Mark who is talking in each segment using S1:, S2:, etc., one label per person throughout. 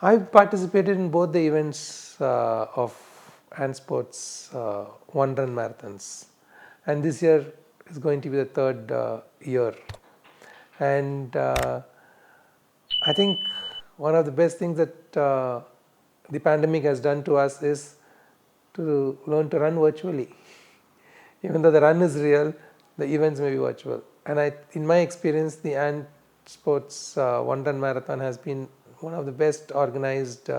S1: I've participated in both the events of Antsports one run marathons, and this year is going to be the third year. And I think one of the best things that the pandemic has done to us is to learn to run virtually. Even though the run is real, the events may be virtual. And in my experience, the Ant Sports One Run Marathon has been one of the best organized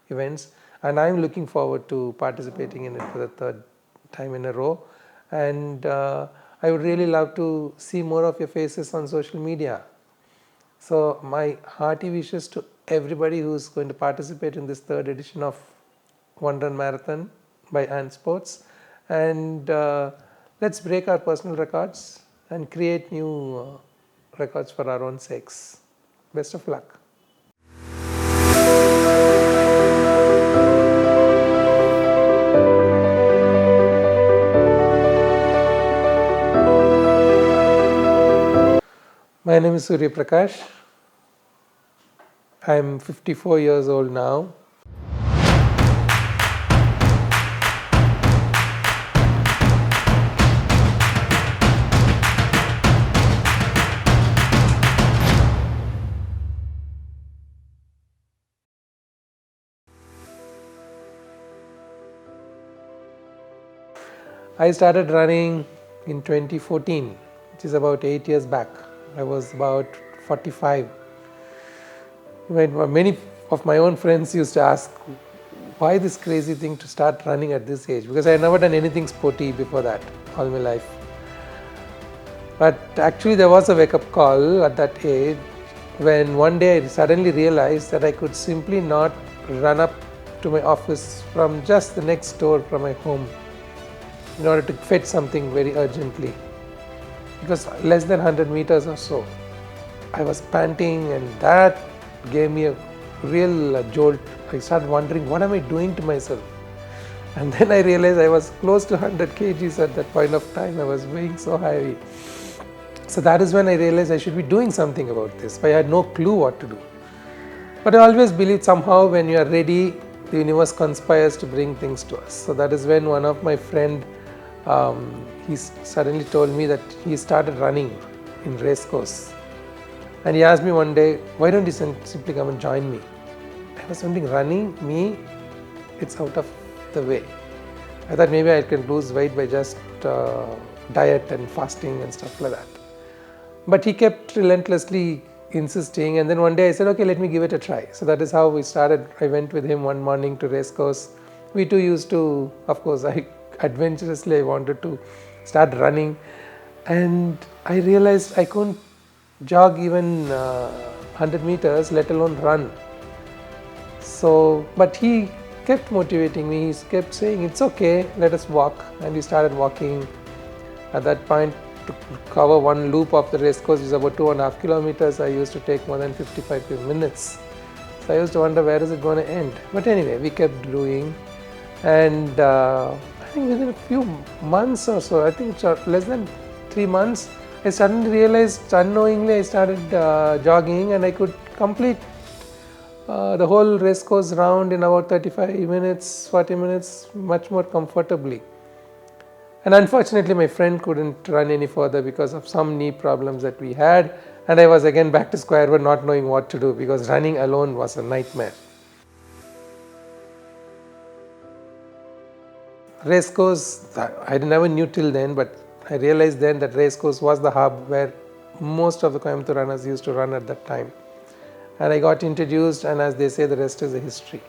S1: events, and I'm looking forward to participating in it for the third time in a row. And I would really love to see more of your faces on social media. So my hearty wishes to everybody who's going to participate in this third edition of One Run Marathon by Antsports, and let's break our personal records and create new records for our own sakes. Best of luck. My name is Suryaprakash. I'm 54 years old now. I started running in 2014, which is about 8 years back. I was about 45. Many of my own friends used to ask, why this crazy thing to start running at this age? Because I had never done anything sporty before that all my life. But actually there was a wake-up call at that age when one day I suddenly realized that I could simply not run up to my office from just the next door from my home in order to fetch something very urgently. It was less than 100 meters or so. I was panting, and that gave me a real jolt. I started wondering, what am I doing to myself? And then I realized I was close to 100 kgs at that point of time. I was weighing so heavy. So that is when I realized I should be doing something about this, but I had no clue what to do. But I always believed somehow when you are ready, the universe conspires to bring things to us. So that is when one of my friend, he suddenly told me that he started running in race course. And he asked me one day, why don't you simply come and join me? I was wondering, running, me, it's out of the way. I thought maybe I can lose weight by just diet and fasting and stuff like that. But he kept relentlessly insisting, and then one day I said, okay, let me give it a try. So that is how we started. I went with him one morning to race course. We two used to, of course, I wanted to start running, and I realized I couldn't jog even 100 meters, let alone run. So, but he kept motivating me. He kept saying, it's okay, let us walk. And we started walking. At that point, to cover one loop of the race course, which is about 2.5 kilometers, I used to take more than 55 minutes. So I used to wonder, where is it going to end? But anyway, we kept doing, and I think within a few months or so, I think less than 3 months, I suddenly realized, unknowingly I started jogging, and I could complete the whole race course round in about 35 minutes, 40 minutes, much more comfortably. And unfortunately, my friend couldn't run any further because of some knee problems that we had, and I was again back to square one, not knowing what to do, because running alone was a nightmare. Race course, I never knew till then, but I realized then that race course was the hub where most of the Coimbatore runners used to run at that time. And I got introduced, and as they say, the rest is a history.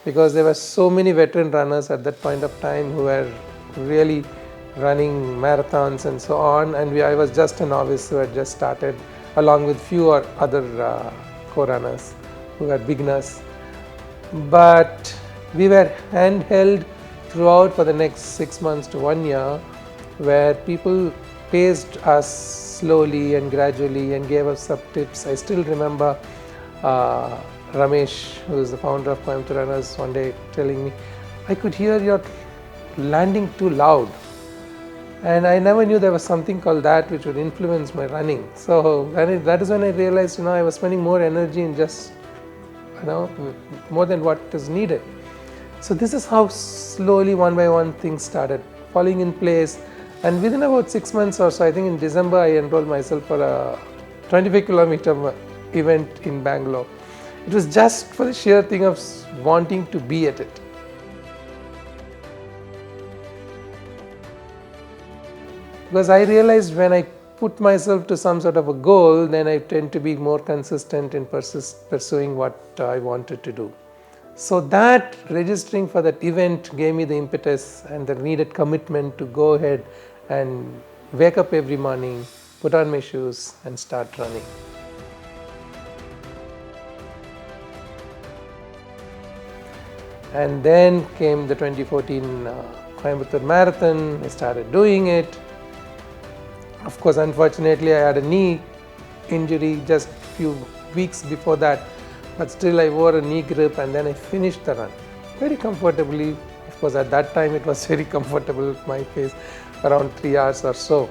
S1: Because there were so many veteran runners at that point of time who were really running marathons and so on, and I was just a novice who had just started, along with few other co-runners who were beginners. But we were handheld throughout for the next 6 months to 1 year, where people paced us slowly and gradually and gave us some tips. I still remember Ramesh, who is the founder of Coimbatore Runners, one day telling me, I could hear your landing too loud. And I never knew there was something called that which would influence my running. So that is when I realized, I was spending more energy in just more than what is needed. So this is how slowly, one by one, things started falling in place. And within about 6 months or so, I think in December, I enrolled myself for a 25-kilometer event in Bangalore. It was just for the sheer thing of wanting to be at it. Because I realized when I put myself to some sort of a goal, then I tend to be more consistent in pursuing what I wanted to do. So that registering for that event gave me the impetus and the needed commitment to go ahead and wake up every morning, put on my shoes and start running. And then came the 2014 Coimbatore Marathon. I started doing it. Of course, unfortunately, I had a knee injury just a few weeks before that, but still I wore a knee grip and then I finished the run very comfortably. Of course, at that time it was very comfortable at my pace, around 3 hours or so.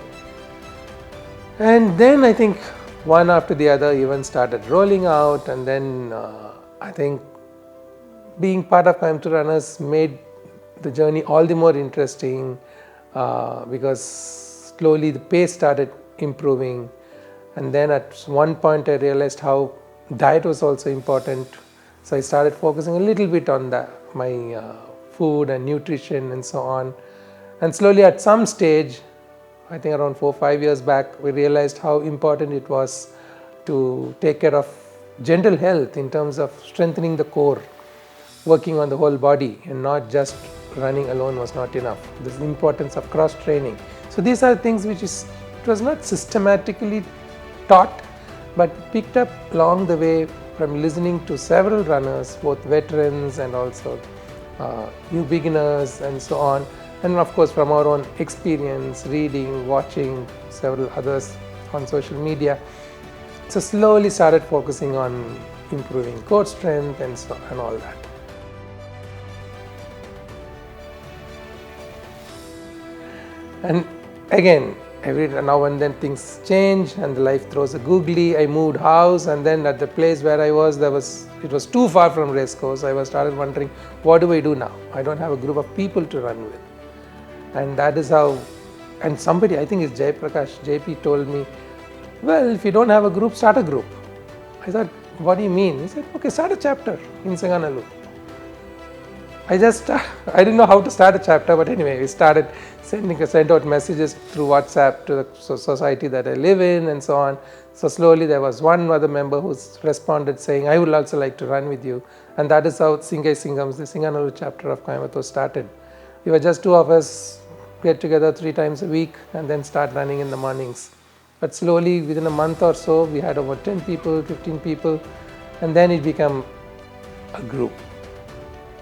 S1: And then I think one after the other events started rolling out, and then I think being part of Coimbatore Runners made the journey all the more interesting because slowly the pace started improving, and then at one point I realized how diet was also important. So I started focusing a little bit on my food and nutrition and so on. And slowly at some stage, I think around 4 or 5 years back, we realized how important it was to take care of general health in terms of strengthening the core, working on the whole body, and not just running alone was not enough. There's the importance of cross training. So these are things which it was not systematically taught, but picked up along the way from listening to several runners, both veterans and also new beginners and so on. And of course from our own experience, reading, watching several others on social media. So slowly started focusing on improving core strength and all that. And again, every now and then things change and life throws a googly. I moved house, and then at the place where I was, it was too far from racecourse. I started wondering, what do I do now? I don't have a group of people to run with. And that is how, and somebody, I think it's Suryaprakash, JP told me, well, if you don't have a group, start a group. I thought, what do you mean? He said, okay, start a chapter in Singanallur. I didn't know how to start a chapter, but anyway, we started sent out messages through WhatsApp to the society that I live in and so on. So slowly there was one other member who responded saying, I would also like to run with you. And that is how Singai Singams, the Singanallur chapter of Coimbatore, started. We were just 2 of us, get together 3 times a week and then start running in the mornings. But slowly, within a month or so, we had over 10 people, 15 people, and then it became a group.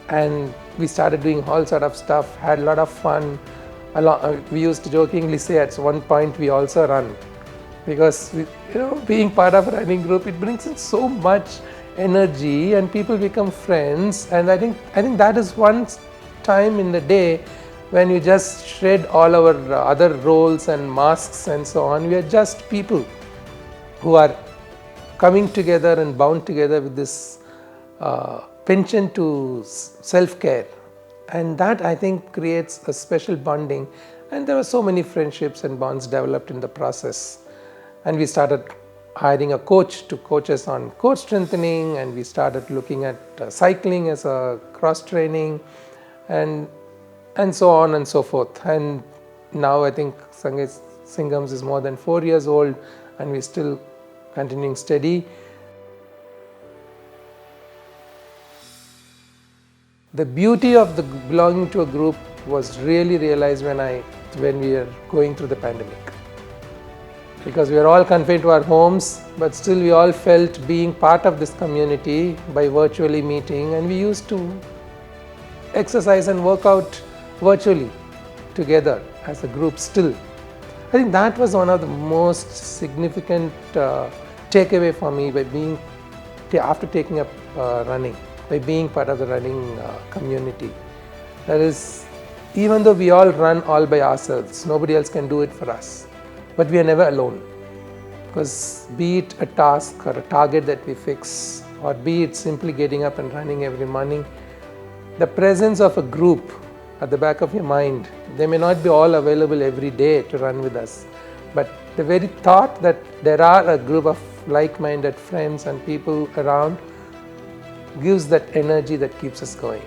S1: And we started doing all sort of stuff, had a lot of fun. We used to jokingly say at one point we also run, because being part of a running group, it brings in so much energy and people become friends. And I think that is one time in the day when you just shred all our other roles and masks and so on. We are just people who are coming together and bound together with this penchant to self-care, and that I think creates a special bonding. And there were so many friendships and bonds developed in the process. And we started hiring a coach to coach us on core strengthening, and we started looking at cycling as a cross training, and so on and so forth. And now I think Singams is more than 4 years old, and we're still continuing steady. The beauty of belonging to a group was really realized when we were going through the pandemic, because we were all confined to our homes, but still we all felt being part of this community by virtually meeting, and we used to exercise and work out virtually together as a group still. I think that was one of the most significant takeaway for me after taking up running, by being part of the running community. That is, even though we all run all by ourselves, nobody else can do it for us, but we are never alone, because be it a task or a target that we fix, or be it simply getting up and running every morning, the presence of a group at the back of your mind, they may not be all available every day to run with us, but the very thought that there are a group of like-minded friends and people around gives that energy that keeps us going.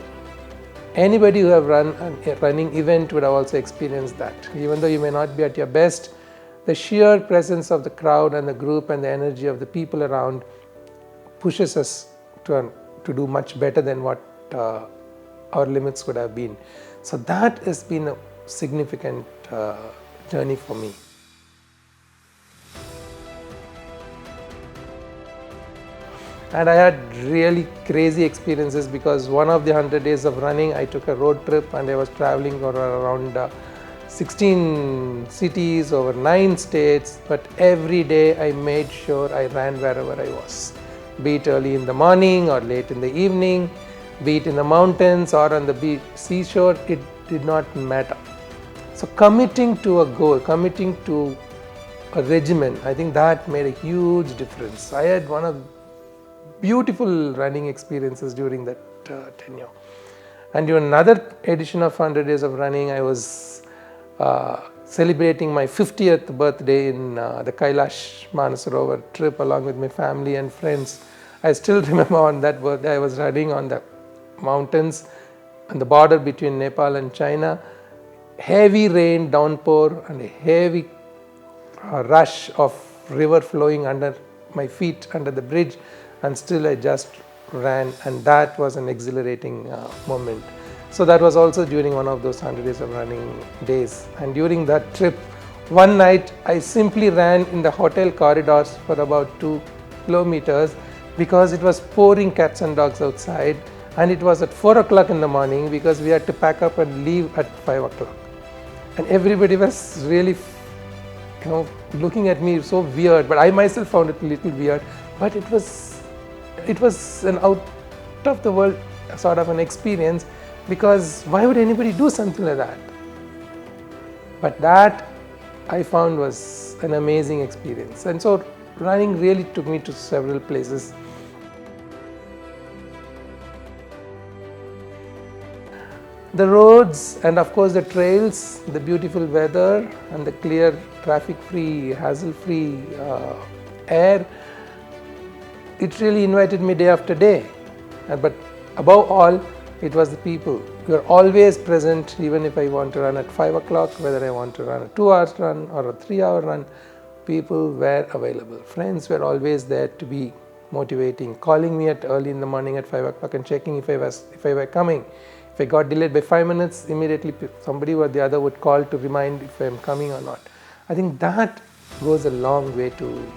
S1: Anybody who have run a running event would have also experienced that. Even though you may not be at your best, the sheer presence of the crowd and the group and the energy of the people around pushes us to do much better than what our limits could have been. So that has been a significant journey for me. And I had really crazy experiences, because one of the 100 days of running, I took a road trip and I was traveling around 16 cities over 9 states, but every day I made sure I ran wherever I was, be it early in the morning or late in the evening, be it in the mountains or on the seashore, it did not matter. So committing to a goal, committing to a regimen, I think that made a huge difference. I had one of beautiful running experiences during that tenure. And during another edition of 100 Days of Running, I was celebrating my 50th birthday in the Kailash Manasarovar trip along with my family and friends. I still remember on that birthday I was running on the mountains on the border between Nepal and China. Heavy rain, downpour, and a heavy rush of river flowing under my feet under the bridge, and still I just ran, and that was an exhilarating moment. So that was also during one of those 100 Days of Running days. And during that trip, one night I simply ran in the hotel corridors for about 2 kilometers because it was pouring cats and dogs outside, and it was at 4 o'clock in the morning because we had to pack up and leave at 5 o'clock. And everybody was really looking at me so weird, but I myself found it a little weird. But it was an out of the world sort of an experience, because why would anybody do something like that? But that I found was an amazing experience. And so running really took me to several places. The roads and of course the trails, the beautiful weather and the clear traffic-free, hassle-free air, it really invited me day after day. But above all, it was the people. You are always present, even if I want to run at 5 o'clock, whether I want to run a 2-hour run or a 3-hour run, people were available. Friends were always there to be motivating, calling me at early in the morning at 5 o'clock and checking if I were coming. If I got delayed by 5 minutes, immediately somebody or the other would call to remind if I am coming or not. I think that goes a long way to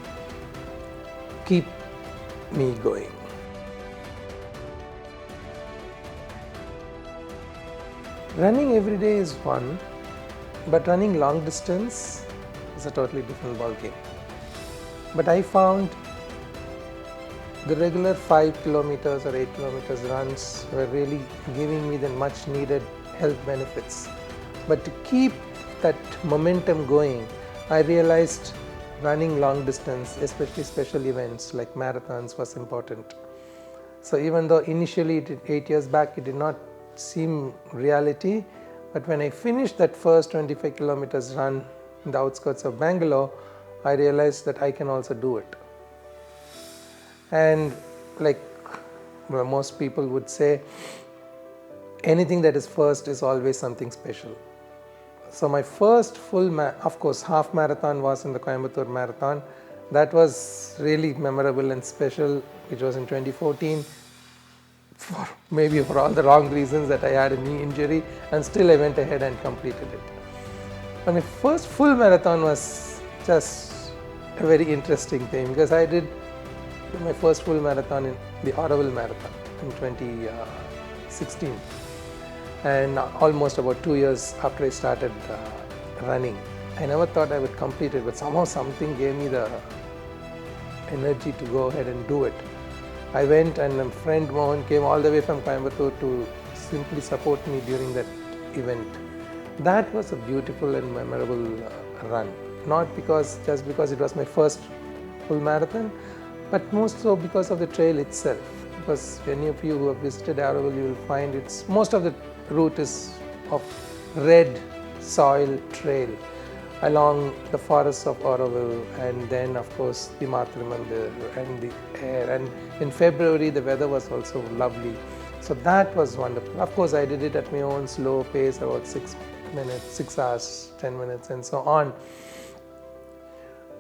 S1: keep me going. Running every day is fun, but running long distance is a totally different ballgame. But I found the regular 5 kilometers or 8 kilometers runs were really giving me the much needed health benefits. But to keep that momentum going, I realized running long distance, especially special events like marathons, was important. So even though initially 8 years back it did not seem reality, but when I finished that first 25 kilometers run in the outskirts of Bangalore, I realized that I can also do it. And like most people would say, anything that is first is always something special. So my first full, of course, half marathon was in the Coimbatore Marathon. That was really memorable and special, which was in 2014. Maybe for all the wrong reasons that I had a knee injury, and still I went ahead and completed it. But my first full marathon was just a very interesting thing, because I did my first full marathon in the Oroville Marathon in 2016, and almost about 2 years after I started running. I never thought I would complete it, but somehow something gave me the energy to go ahead and do it. I went, and a friend Mohan came all the way from Coimbatore to simply support me during that event. That was a beautiful and memorable run, not just because it was my first full marathon, but most so because of the trail itself. Because any of you who have visited Auroville, you will find most of the route is of red soil trail along the forests of Auroville, and then of course the Matrumandir and the air. And in February the weather was also lovely, so that was wonderful. Of course I did it at my own slow pace, about 6 minutes, 6 hours, 10 minutes and so on.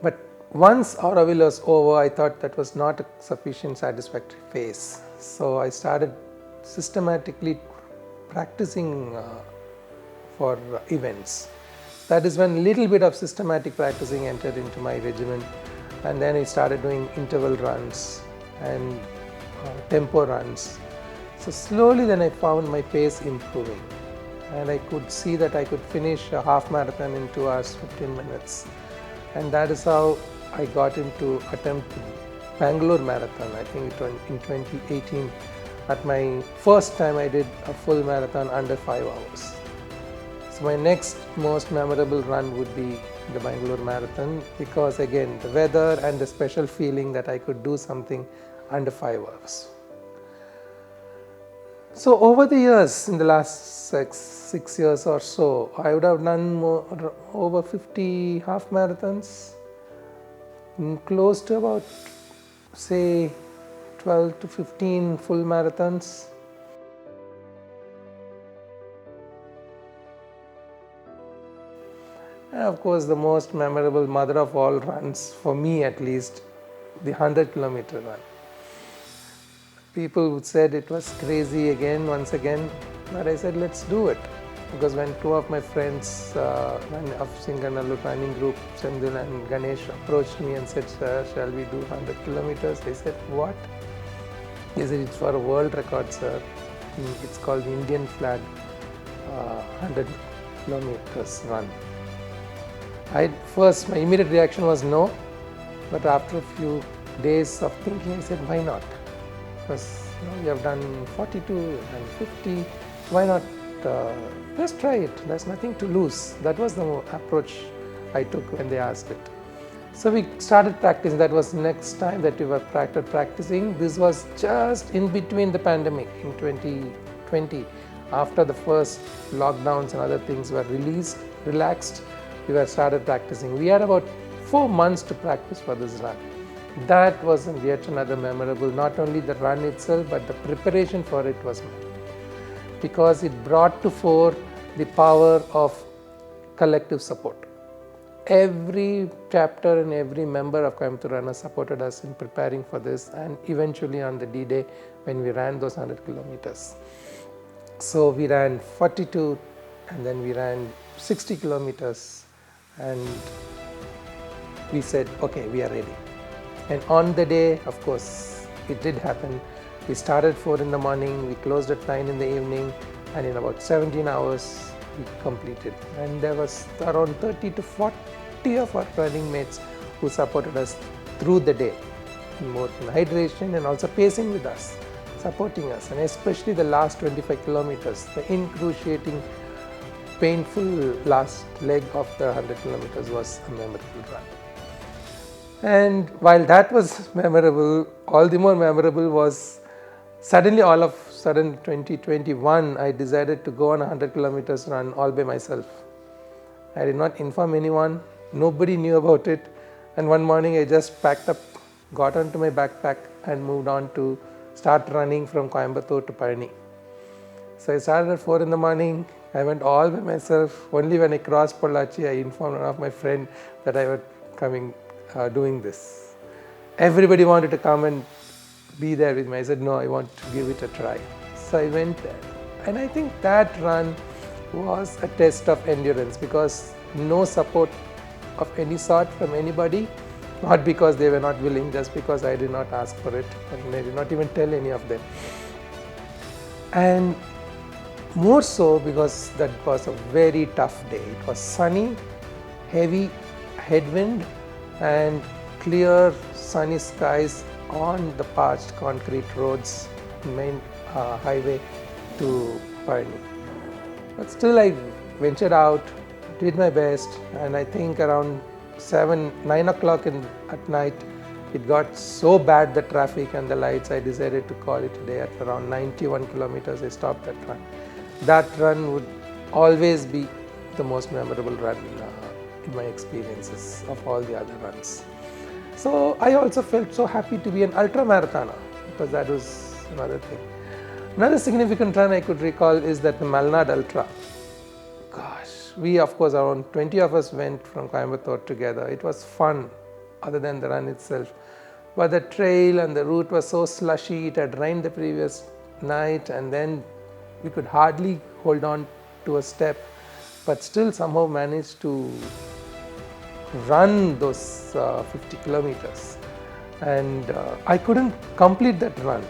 S1: But once Auroville was over, I thought that was not a sufficient satisfactory phase. So I started systematically practicing for events. That is when a little bit of systematic practicing entered into my regimen, and then I started doing interval runs and tempo runs. So slowly then I found my pace improving, and I could see that I could finish a half marathon in 2 hours 15 minutes. And that is how I got into attempt Bangalore marathon. I think in 2018. At my first time I did a full marathon under 5 hours. So my next most memorable run would be the Bangalore marathon, because again the weather and the special feeling that I could do something under 5 hours. So over the years, in the last 6 years or so, I would have done over 50 half marathons, close to about say 12 to 15 full marathons. And of course the most memorable, mother of all runs, for me at least, the 100-kilometer run. People said it was crazy once again, but I said let's do it. Because when two of my friends of Singanallur running group, Sendil and Ganesh, approached me and said, "Sir, shall we do 100 kilometers? I said, "What?" He said, "It's for a world record, sir. It's called the Indian flag 100 kilometers run." First, my immediate reaction was no, but after a few days of thinking, I said, why not? Because we have done 42 and 50, why not just try it? There's nothing to lose. That was the approach I took when they asked it. So we started practicing. That was next time that we were practicing. This was just in between the pandemic in 2020. After the first lockdowns and other things were relaxed, we were started practicing. We had about 4 months to practice for this run. That was yet another memorable, not only the run itself, but the preparation for it was because it brought to fore the power of collective support. Every chapter and every member of Coimbatore Runners supported us in preparing for this, and eventually on the D-Day when we ran those 100 kilometers. So we ran 42 and then we ran 60 kilometers and we said, okay, we are ready. And on the day, of course, it did happen. We started 4 in the morning, we closed at 9 in the evening, and in about 17 hours we completed. And there was around 30 to 40 of our running mates who supported us through the day, both in hydration and also pacing with us, supporting us. And especially the last 25 kilometers, the excruciating, painful last leg of the 100 kilometers was a memorable run. And while that was memorable, all the more memorable was suddenly, all of a sudden 2021, I decided to go on a 100 kilometers run all by myself. I did not inform anyone, nobody knew about it, and one morning I just packed up, got onto my backpack and moved on to start running from Coimbatore to Palani. So I started at 4 in the morning, I went all by myself. Only when I crossed Pollachi, I informed one of my friends that I was coming, doing this. Everybody wanted to come and be there with me. I said, no, I want to give it a try. So I went there. And I think that run was a test of endurance, because no support of any sort from anybody, not because they were not willing, just because I did not ask for it, and I did not even tell any of them. And more so because that was a very tough day. It was sunny, heavy headwind, and clear sunny skies on the parched concrete roads, main highway to Palani. But still I ventured out, did my best, and I think around 9 o'clock at night It got so bad, the traffic and the lights, I decided to call it a day. At around 91 kilometers, I stopped that run. That run would always be the most memorable run in my experiences of all the other runs. So I also felt so happy to be an ultra marathoner, because that was another thing. Another significant run I could recall is that the Malnad Ultra. Gosh, we of course around 20 of us went from Coimbatore together. It was fun other than the run itself. But the trail and the route was so slushy, it had rained the previous night, and then we could hardly hold on to a step, but still somehow managed to run those 50 kilometers. And I couldn't complete that run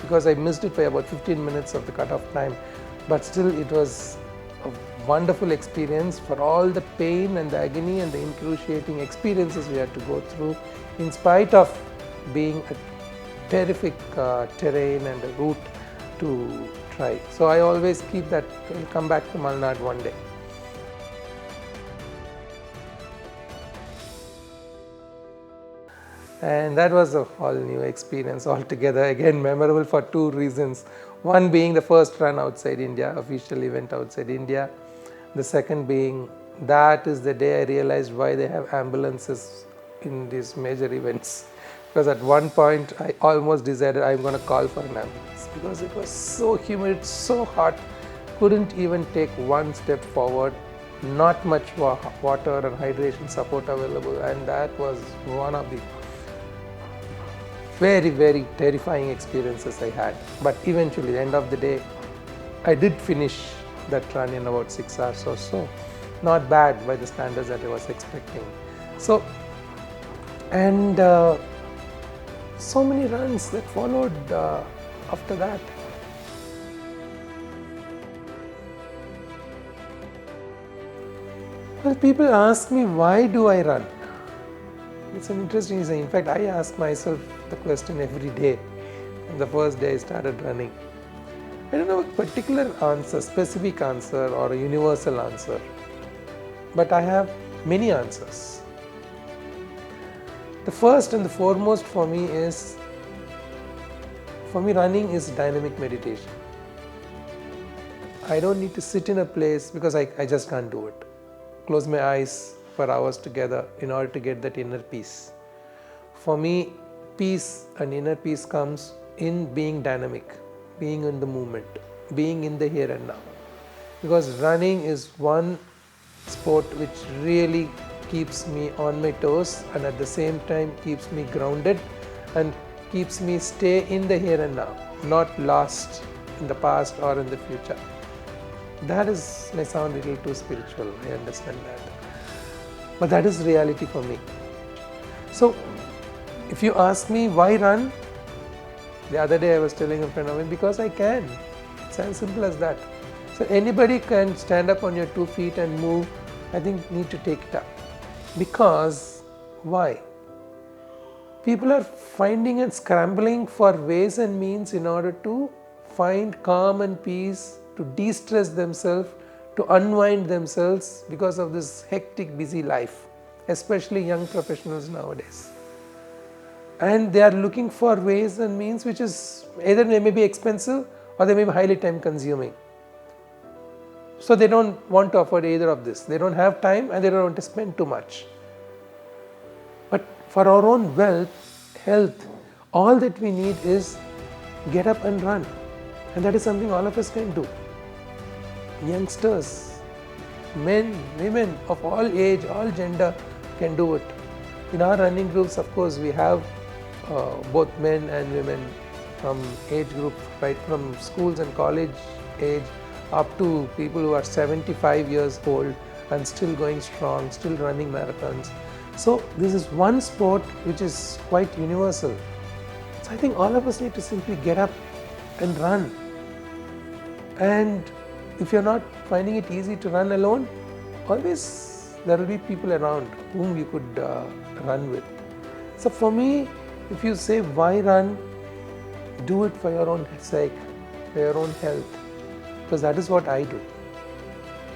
S1: because I missed it by about 15 minutes of the cutoff time, but still it was a wonderful experience for all the pain and the agony and the excruciating experiences we had to go through, in spite of being a terrific terrain and a route to try. So I always keep that, I'll come back to Malnad one day. And that was a whole new experience altogether, again memorable for two reasons. One being the first run outside India, official event outside India. The second being, that is the day I realized why they have ambulances in these major events. Because at one point I almost decided I'm going to call for an ambulance, because it was so humid, so hot, couldn't even take one step forward, not much water and hydration support available, and that was one of the very, very terrifying experiences I had. But eventually, at the end of the day, I did finish that run in about 6 hours or so. Not bad by the standards that I was expecting. So, and so many runs that followed after that. Well, people ask me, why do I run? It's an interesting reason. In fact, I ask myself the question every day. From the first day I started running, I don't have a particular answer, specific answer or a universal answer, but I have many answers. The first and the foremost for me is, running is dynamic meditation. I don't need to sit in a place, because I just can't do it. Close my eyes for hours together in order to get that inner peace. For me, peace and inner peace comes in being dynamic, being in the moment, being in the here and now. Because running is one sport which really keeps me on my toes, and at the same time keeps me grounded and keeps me stay in the here and now, not lost in the past or in the future. That may sound a little too spiritual, I understand that. But that is reality for me. So, if you ask me why run, the other day I was telling a friend of mine, because I can. It's as simple as that. So anybody can stand up on your 2 feet and move, I think need to take it up. Because, why? People are finding and scrambling for ways and means in order to find calm and peace, to de-stress themselves, to unwind themselves because of this hectic, busy life, especially young professionals nowadays. And they are looking for ways and means which is either they may be expensive or they may be highly time consuming. So they don't want to afford either of this. They don't have time and they don't want to spend too much. But for our own health, all that we need is get up and run. And that is something all of us can do. Youngsters, men, women of all age, all gender can do it. In our running groups, of course, we have both men and women from age group, right from schools and college age up to people who are 75 years old and still going strong, still running marathons. So this is one sport which is quite universal. So I think all of us need to simply get up and run. And if you're not finding it easy to run alone, always there will be people around whom you could run with. So for me, if you say why run, do it for your own sake, for your own health, because that is what I do.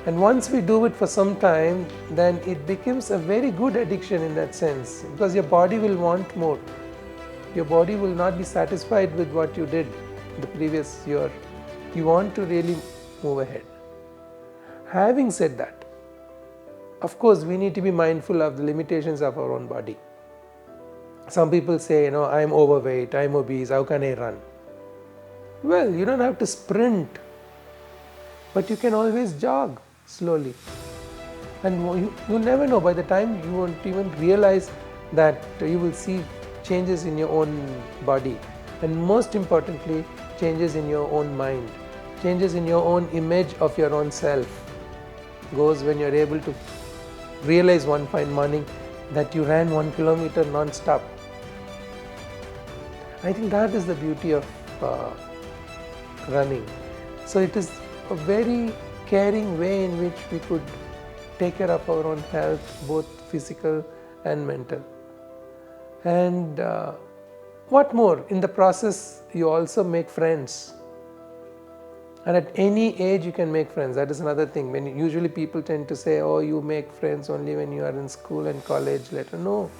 S1: And once we do it for some time, then it becomes a very good addiction in that sense, because your body will want more. Your body will not be satisfied with what you did the previous year. You want to really move ahead. Having said that, of course, we need to be mindful of the limitations of our own body. Some people say, I'm overweight, I'm obese, how can I run? Well, you don't have to sprint, but you can always jog slowly. And you never know, by the time you won't even realize that you will see changes in your own body, and most importantly, changes in your own mind, changes in your own image of your own self goes when you're able to realize one fine morning that you ran 1 kilometer non-stop. I think that is the beauty of running. So it is a very caring way in which we could take care of our own health, both physical and mental. And what more, in the process you also make friends. And at any age you can make friends. That is another thing. When usually people tend to say, oh, you make friends only when you are in school and college later. No,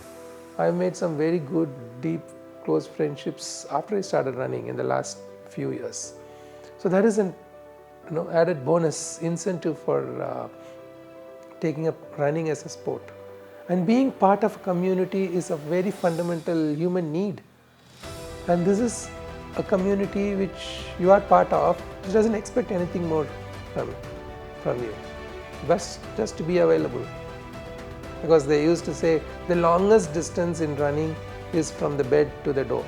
S1: I made some very good, deep, close friendships after I started running in the last few years. So that is an added bonus incentive for taking up running as a sport. And being part of a community is a very fundamental human need. And this is a community which you are part of, which doesn't expect anything more from you, just to be available. Because they used to say the longest distance in running is from the bed to the door.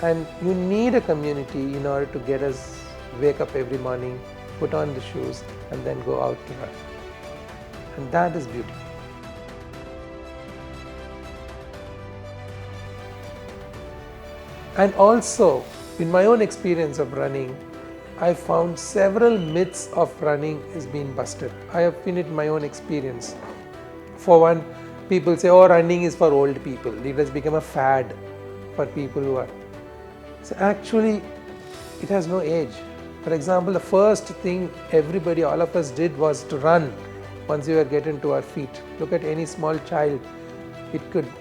S1: And you need a community in order to get us wake up every morning, put on the shoes, and then go out to run. And that is beauty. And also, in my own experience of running, I found several myths of running is being busted. I have seen it in my own experience. For one, people say, oh, running is for old people. It has become a fad for people who are. So actually, it has no age. For example, the first thing everybody, all of us did was to run once we were getting to our feet. Look at any small child.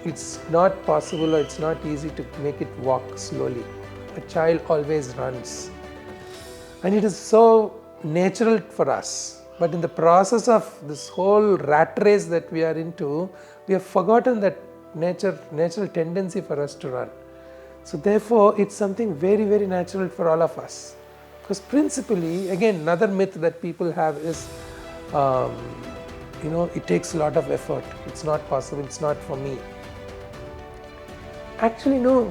S1: It's not possible or it's not easy to make it walk slowly. A child always runs. And it is so natural for us. But in the process of this whole rat race that we are into, we have forgotten that natural tendency for us to run. So therefore, it's something very, very natural for all of us. Because principally, again, another myth that people have is, it takes a lot of effort. It's not possible. It's not for me. Actually, no.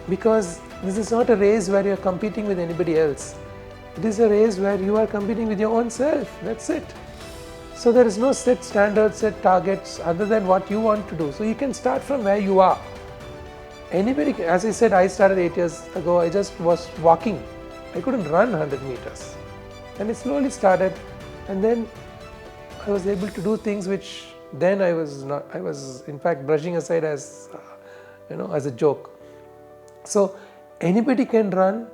S1: Because this is not a race where you're competing with anybody else. It is a race where you are competing with your own self. That's it. So there is no set standards, set targets other than what you want to do. So you can start from where you are. Anybody, as I said, I started 8 years ago. I just was walking. I couldn't run 100 meters. And it slowly started. And then I was able to do things which then I was in fact brushing aside as a joke. So anybody can run,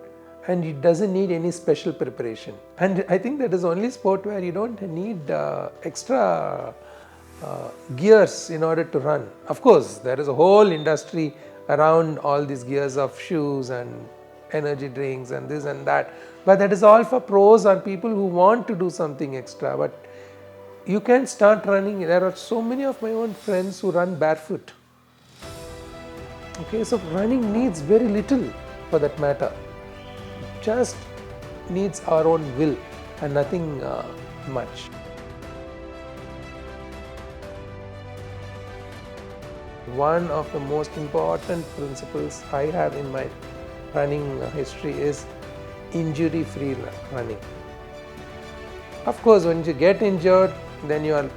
S1: and it doesn't need any special preparation. And I think that is the only sport where you don't need extra gears in order to run. Of course, there is a whole industry around all these gears of shoes and energy drinks and this and that. But that is all for pros or people who want to do something extra. But you can start running. There are so many of my own friends who run barefoot. Okay, so running needs very little for that matter. Just needs our own will and nothing much. One of the most important principles I have in my running history is injury-free running. Of course, when you get injured, then you are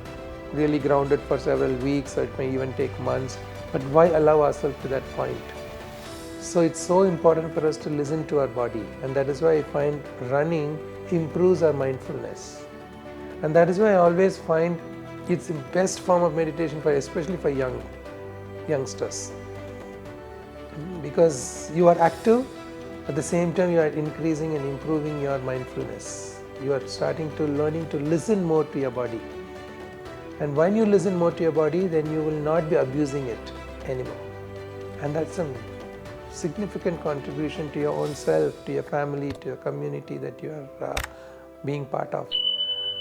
S1: really grounded for several weeks, or it may even take months. But why allow ourselves to that point? So it's so important for us to listen to our body, and that is why I find running improves our mindfulness. And that is why I always find it's the best form of meditation especially for youngsters. Because you are active, at the same time you are increasing and improving your mindfulness. You are starting to learning to listen more to your body. And when you listen more to your body, then you will not be abusing it anymore. And that's a significant contribution to your own self, to your family, to your community that you are being part of.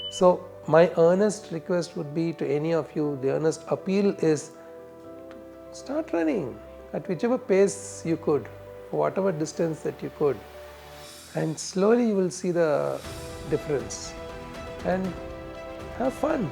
S1: So my earnest request would be to any of you, the earnest appeal is start running at whichever pace you could, for whatever distance that you could, and slowly you will see the difference and have fun.